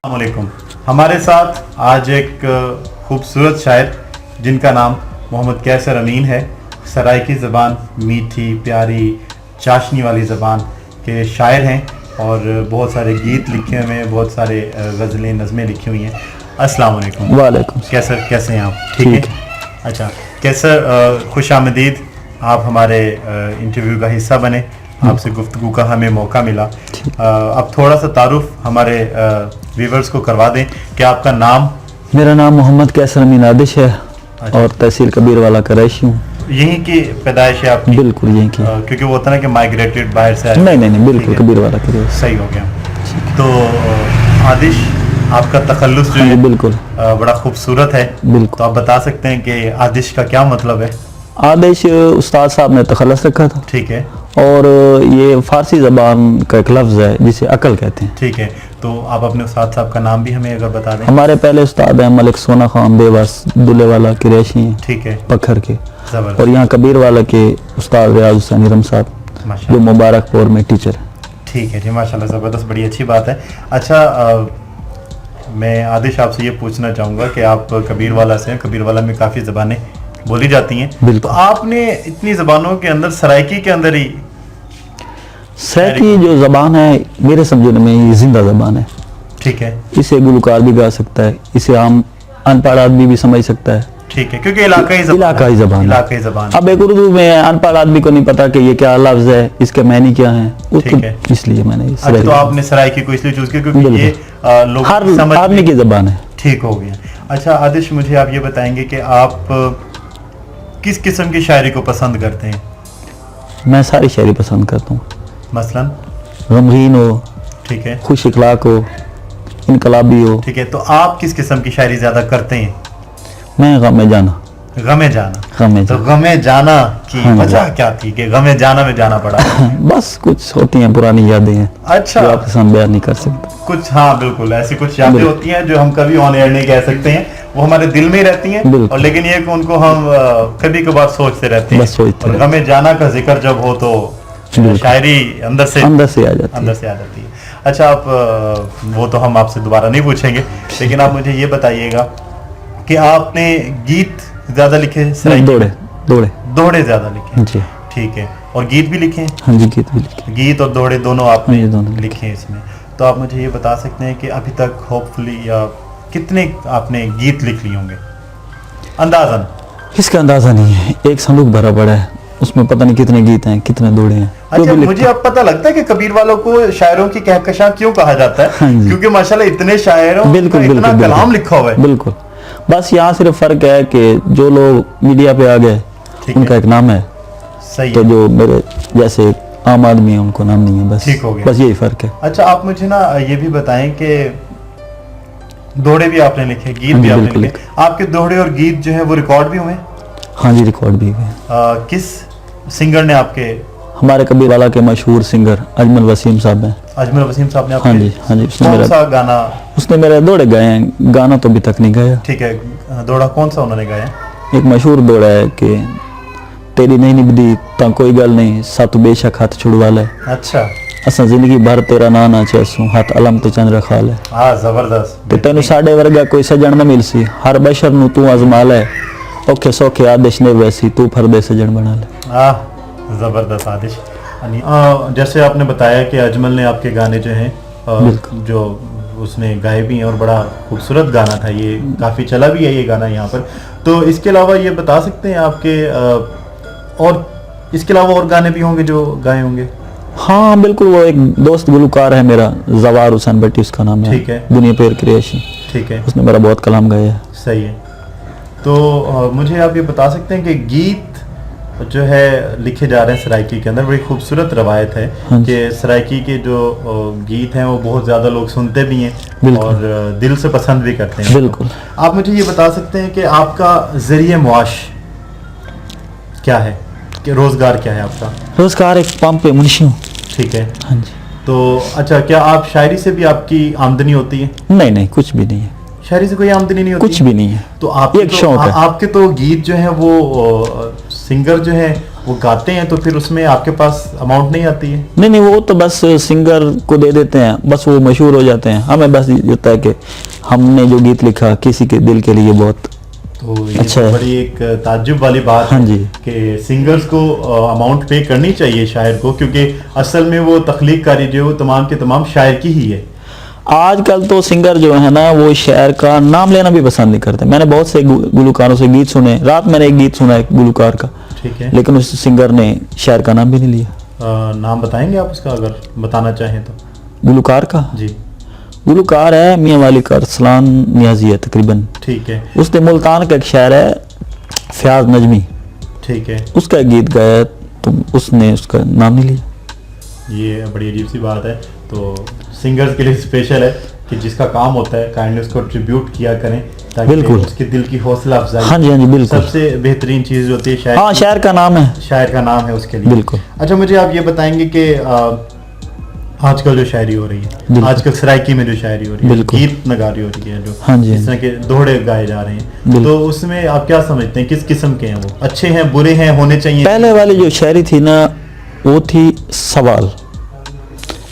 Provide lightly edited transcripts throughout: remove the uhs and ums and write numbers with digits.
अस्सलामुअलैकुम। हमारे साथ आज एक खूबसूरत शायर जिनका नाम मोहम्मद कैसर अमीन है। सराइकी ज़बान, मीठी प्यारी चाशनी वाली ज़बान के शायर हैं और बहुत सारे गीत लिखे हुए हैं, बहुत सारे गज़लें नज़में लिखी हुई हैं। अस्सलामुअलैकुम। वालेकुम। कैसे हैं आप? ठीक है। अच्छा कैसर, खुश आमदीद। आप हमारे इंटरव्यू का हिस्सा बने, आपसे गुफ्तगू का हमें मौका मिला। अब थोड़ा सा तारुफ हमारे व्यूवर्स को करवा दें कि आपका नाम। मेरा नाम मोहम्मद कैसर अमीन आदिश है। अच्छा। और तहसील कबीर वाला कराची हूँ। यहीं की पैदाइश है आपकी? बिल्कुल यहीं की। क्योंकि वो होता ना कि माइग्रेटेड बाहर से आए। नहीं बिल्कुल कबीर वाला की। सही हो गया। तो आदिश, आपका तखल्लुस जो है बिल्कुल बड़ा खूबसूरत है। बिल्कुल। तो आप बता सकते हैं कि आदिश का क्या मतलब है? आदिश उस्ताद साहब ने तखल्लुस रखा था। ठीक है। और ये फारसी ज़बान का एक लफ्ज़ है जिसे अकल कहते हैं। ठीक है। तो आप अपने उस्ताद साहब का नाम भी हमें अगर बता दें। हमारे पहले उस्ताद हैं मलिक सोना खान बेबस दुल्ले वाला कुरैशी हैं। ठीक है। पखर के। ज़बरदस्त। और यहाँ कबीर वाला के उस्ताद रियाज हुसैन इरम साहब जो माशाल्लाह। मुबारकपुर में टीचर है। ठीक है जी, माशाल्लाह, ज़बरदस्त, बड़ी अच्छी बात है। अच्छा, मैं आदिश आपसे ये पूछना चाहूँगा कि आप कबीर वाला से हैं। कबीर वाला में काफ़ी ज़बानें बोली जाती हैं, तो आपने इतनी ज़बानों के अंदर सराइकी के अंदर ही सराइकी जो ज़बान है मेरे समझने में ये जिंदा ज़बान है। ठीक है। इसे गुलकार भी गा सकता है, इसे आम अनपढ़ आदमी भी समझ सकता है। ठीक है, क्योंकि इलाकाई ज़बान। अब एक उर्दू में अनपढ़ आदमी को नहीं पता कि ये क्या लफ्ज़ है, इसके मायने क्या हैं, उसको इसलिए मैंने अच्छा, तो आपने सराइकी को इसलिए चूज किया क्योंकि ये लोग हर आदमी की ज़बान है। ठीक हो गया। अच्छा आदिश, मुझे आप ये बताएंगे कि आप किस किस्म की शायरी को पसंद करते हैं? मैं सारी शायरी पसंद करता हूँ। मसलन? गमगीन हो, ठीक है, खुश इखलाक हो, इनकलाबी हो। ठीक है। तो आप किस किस्म की शायरी ज्यादा करते हैं? मैं गमे जाना। तो गमे जाना की वजह क्या थी कि गमे जाना में जाना पड़ा? बस कुछ होती हैं पुरानी यादें हैं। अच्छा, जो आपके सामने बयान नहीं कर सकता कुछ। हाँ बिल्कुल, ऐसी कुछ यादें होती हैं जो हम कभी ऑन एयर नहीं कह सकते हैं, वो हमारे दिल में ही रहती हैं। और लेकिन ये कि उनको हम कभी कभार सोचते रहते हैं। और गमे जाना का जिक्र जब हो तो शायरी अंदर से आ जाती है। अच्छा, आप वो तो हम आपसे दोबारा नहीं पूछेंगे, लेकिन आप मुझे ये बताइएगा कि आपने गीत ज्यादा लिखे? दोहड़े ज्यादा लिखे जी। ठीक है। और गीत भी लिखे हैं? हाँ जी, गीत भी लिखे। गीत और दोहड़े दोनों आपने लिखे हैं इसमें। तो आप मुझे ये बता सकते हैं कि अभी तक होपफुली या कितने आपने गीत लिख लिए होंगे अंदाजन? इसका अंदाजा नहीं है, एक संदूक भरा पड़ा है, उसमें पता नहीं कितने गीत हैं, कितने दोड़े हैं। अच्छा, मुझे अब पता लगता है कि कबीर वालों को शायरों की कहकशां क्यों कहा जाता है। हाँ, क्योंकि माशाल्लाह इतने शायरों का इतना कलाम लिखा हुआ है। बिल्कुल। बस यहाँ सिर्फ फर्क है कि जो लोग मीडिया पे आ गए उनका एक नाम है। सही। तो जो मेरे जैसे आम आदमी है उनको नाम नहीं है। बस ठीक हो गया। बस यही फर्क है। अच्छा, आप मुझे ना ये भी बताएं कि दोहड़े भी आपने लिखे, गीत भी आपने लिखे। आपके दोहड़े और गीत जो है वो रिकॉर्ड भी हुए? हाँ जी, रिकॉर्ड भी हुए। किस सिंगर ने आपके? हमारे कबीर वाला के मशहूर सिंगर अजमल वसीम साहब हैं। अजमल वसीम साहब ने आपके? हाँ जी। कौन सा गाना? उसने मेरे दोड़े गाए हैं, गाना तो अभी तक नहीं गाया। ठीक है, दोड़ा कौन सा उन्होंने गाया? एक मशहूर दोड़ा है कि तेरी नहीं निभदी ता कोई गल नहीं, सातू बेशक हाथ छुड़वा ले। अच्छा। असा जिंदगी भर तेरा ना ना चैसू, हाथ अलम ते चंद रखा ले। हाँ, जबरदस्त। ते तेनू साडे वर्गा कोई सजन न मिलसी, हर बशर नु तू आजमा ले, औखे सौखे आदेश ने वैसी तू फरदे सजन बना ले। जबरदस्त आदिश। जैसे आपने बताया कि अजमल ने आपके गाने जो हैं जो उसने गाए भी हैं और बड़ा खूबसूरत गाना था ये, काफ़ी चला भी है ये गाना यहाँ पर। तो इसके अलावा ये बता सकते हैं आपके और इसके अलावा और गाने भी होंगे जो गाए होंगे? हाँ बिल्कुल, वो एक दोस्त गुलकार है मेरा, जवार हुसैन भट्टी उसका नाम है। ठीक है। दुनिया पेर कुरैशी। ठीक है। उसने मेरा बहुत कलाम गाया है। सही है। तो मुझे आप ये बता सकते हैं कि गीत जो है लिखे जा रहे हैं सराइकी के अंदर, बड़ी खूबसूरत रवायत है कि सराइकी के जो गीत हैं वो बहुत ज़्यादा लोग सुनते भी हैं और दिल से पसंद भी करते हैं। बिल्कुल। आप मुझे ये बता सकते हैं कि आपका ज़रिए मुआश क्या है, कि रोज़गार क्या है आपका? रोज़गार एक पंप पे मुंशी हूँ। ठीक है। हाँ जी। तो अच्छा, क्या आप शायरी से भी आपकी आमदनी होती है? नहीं, कुछ भी नहीं है। शायरी से कोई आमदनी नहीं होती? कुछ भी नहीं है। तो आपके एक शौक है। आपके तो गीत जो है वो सिंगर जो है वो गाते हैं तो फिर उसमें आपके पास अमाउंट नहीं आती है? नहीं, वो तो बस सिंगर को दे देते हैं, बस वो मशहूर हो जाते हैं। हमें बस ये होता है कि हमने जो गीत लिखा किसी के दिल के लिए बहुत तो ये अच्छा तो है। बड़ी एक ताज्जुब वाली बात हाँ है जी। कि सिंगर्स को अमाउंट पे करनी चाहिए शायर को, क्योंकि असल में वो तख्लीक कारी जो तमाम के तमाम शायर की ही है। आजकल तो सिंगर जो है ना वो शायर का नाम लेना भी पसंद नहीं करते। मैंने बहुत से गुलकारों से गीत सुने, रात मैंने एक गीत सुना एक गुलकार का, ठीक है, लेकिन उस सिंगर ने शायर का नाम भी नहीं लिया। नाम बताएंगे आप उसका अगर बताना चाहें तो? गुलकार का जी गुलकार है मियां वाली का अरसलान नियाजी है तकरीबन। ठीक है, उसने मुल्तान का एक शायर है फयाज नजमी, ठीक है, उसका एक गीत गाया तो उसने उसका नाम नहीं लिया। ये बड़ी अजीब सी बात है। तो सिंगर्स के लिए स्पेशल है कि जिसका काम होता है काइंडली उसको ट्रिब्यूट किया करें ताकि बिल्कुल। उसके दिल की हौसला अफजाई। हाँ जी, हाँ जी, बिल्कुल। सबसे बेहतरीन चीज होती है शायर हाँ, शायर का नाम है, शायर का नाम है उसके लिए। बिल्कुल। अच्छा, मुझे आप ये बताएंगे कि आजकल जो शायरी हो रही है, बिल्कुल। आजकल सराइकी में जो शायरी हो रही है, बिल्कुल। गीत नगारी हो रही है, जो हाँ जी, इस तरह के दोहड़े गाए जा रहे हैं, बिल्कुल। तो उसमें आप क्या समझते हैं किस किस्म के हैं? वो अच्छे हैं, बुरे हैं, होने चाहिए? पहले वाली जो शायरी थी ना वो थी सवाल,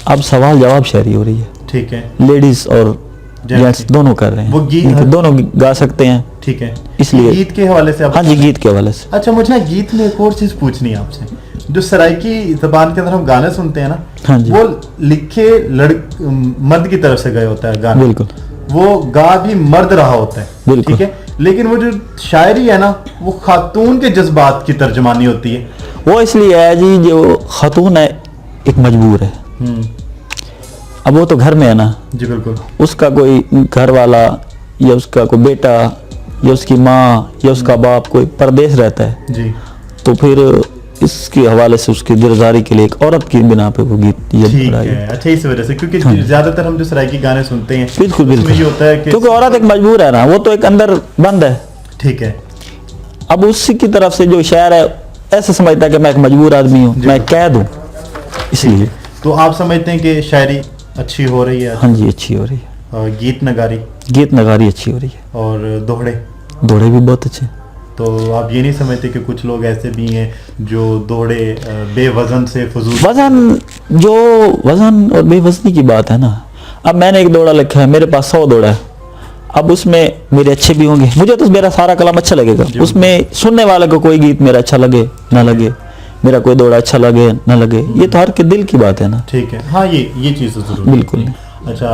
अब सवाल जवाब शायरी हो रही है। ठीक है, लेडीज और जेंट्स दोनों कर रहे हैं, वो गीत- लेकिन दोनों गा सकते हैं, ठीक है, इसलिए गीत के हवाले से आप? हाँ जी, गीत के हवाले से। अच्छा, मुझे ना गीत में एक और चीज पूछनी है आपसे। जो सराइकी जबान के अंदर हम गाने सुनते हैं ना, हाँ जी। वो लिखे मर्द की तरफ से गए होता है गाना, बिल्कुल, वो गा भी मर्द रहा होता है, बिल्कुल। ठीक है, लेकिन वो जो शायरी है ना वो खातून के जज्बात की तर्जमानी होती है। वो इसलिए है जी जो खातून है एक मजबूर है, अब वो तो घर में है ना, जी बिल्कुल, उसका कोई घर वाला या उसका कोई बेटा या उसकी माँ या उसका बाप कोई परदेश रहता है, जी तो फिर इसके हवाले से उसकी दिलदारी के लिए एक औरत की बिना पे वो गीत ये ठीक बनाई। है। अच्छा, इस वजह से क्योंकि हाँ। ज्यादातर हम जो सराइकी गाने सुनते हैं बिल्कुल उसमें बिल्कुल, ये होता है कि क्योंकि औरत एक मजबूर है ना, वो तो एक अंदर बंद है। ठीक है, अब उसी की तरफ से जो शायर है ऐसे समझता है कि मैं एक मजबूर आदमी हूँ, जी। मैं कैद हूँ, इसलिए। तो आप समझते हैं कि शायरी अच्छी हो रही है, हाँ जी, अच्छी हो रही है, और गीत नगारी गीत नगारी अच्छी हो रही है, और दोहड़े? दोहड़े भी बहुत अच्छे। तो आप ये नहीं समझते कि कुछ लोग ऐसे भी हैं जो दोहड़े बेवजन से फजूल? वजन और बेवजनी की बात है ना, अब मैंने एक दौड़ा लिखा है, मेरे पास 100 दौड़ा है, अब उसमें मेरे अच्छे भी होंगे, मुझे तो मेरा सारा कलाम अच्छा लगेगा, उसमें सुनने वाले को कोई गीत मेरा अच्छा लगे ना लगे, मेरा कोई दौड़ा अच्छा लगे ना लगे, ये तो हर के दिल की बात है ना। ठीक है, हाँ, ये चीज़ तो जरूर बिल्कुल। अच्छा,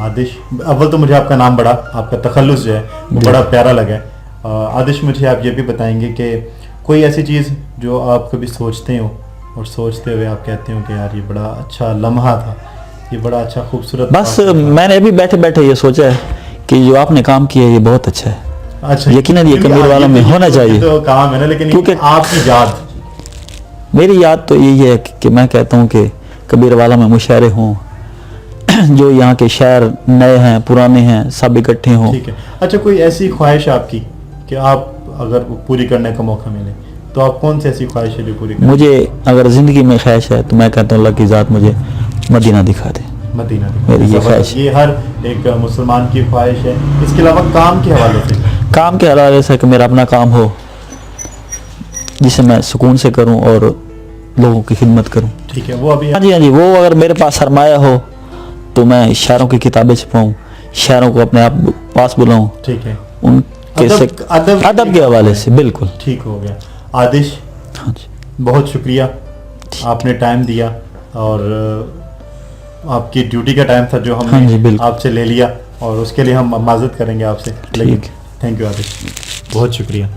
आदिश, अव्वल तो मुझे आपका नाम बड़ा, आपका तखल्लुस जो है वो बड़ा प्यारा लगा है। आदिश, मुझे आप ये भी बताएंगे कि कोई ऐसी चीज़ जो आप कभी सोचते हो और सोचते हुए आप कहते हो कि यार ये बड़ा अच्छा लम्हा था, ये बड़ा अच्छा खूबसूरत बस मैंने अभी बैठे बैठे ये सोचा है कि जो आपने काम किया है ये बहुत अच्छा है। अच्छा, यकीनन ये कबीर वाला में होना चाहिए, तो काम है ना, लेकिन क्योंकि आपकी याद, मेरी याद तो यही है कि मैं कहता हूँ कि कबीर वाला में मुशायरे हों, जो यहाँ के शायर नए हैं पुराने हैं सब इकट्ठे हों। ठीक है। अच्छा, कोई ऐसी ख्वाहिश आपकी कि आप अगर पूरी करने का मौका मिले तो आप कौन सी ऐसी ख्वाहिश है जो पूरी करें? मुझे अगर जिंदगी में ख्वाहिश है तो मैं कहता हूँ अल्लाह की ज़ात मुझे मदीना दिखा दे, मदीना। मेरी ये ख्वाहिश। ये हर एक मुसलमान की ख्वाहिश है। इसके अलावा काम के हवाले से? काम के हवाले से कि मेरा अपना काम हो जिसे मैं सुकून से करूं और लोगों की खिदमत करूं। ठीक है, वो अभी हाँ जी, हाँ जी, वो अगर मेरे पास सरमाया हो तो मैं शायरों की किताबें छपाऊं, शायरों को अपने आप पास बुलाऊं, ठीक है, उनके से अदब के हवाले से। बिल्कुल ठीक हो गया। आदिश, हाँ जी, बहुत शुक्रिया, आपने टाइम दिया और आपकी ड्यूटी का टाइम था जो हाँ जी, हमने बिल्कुल। आपसे ले लिया और उसके लिए हम माजरत करेंगे आपसे। ठीक। थैंक यू आदिश, बहुत शुक्रिया।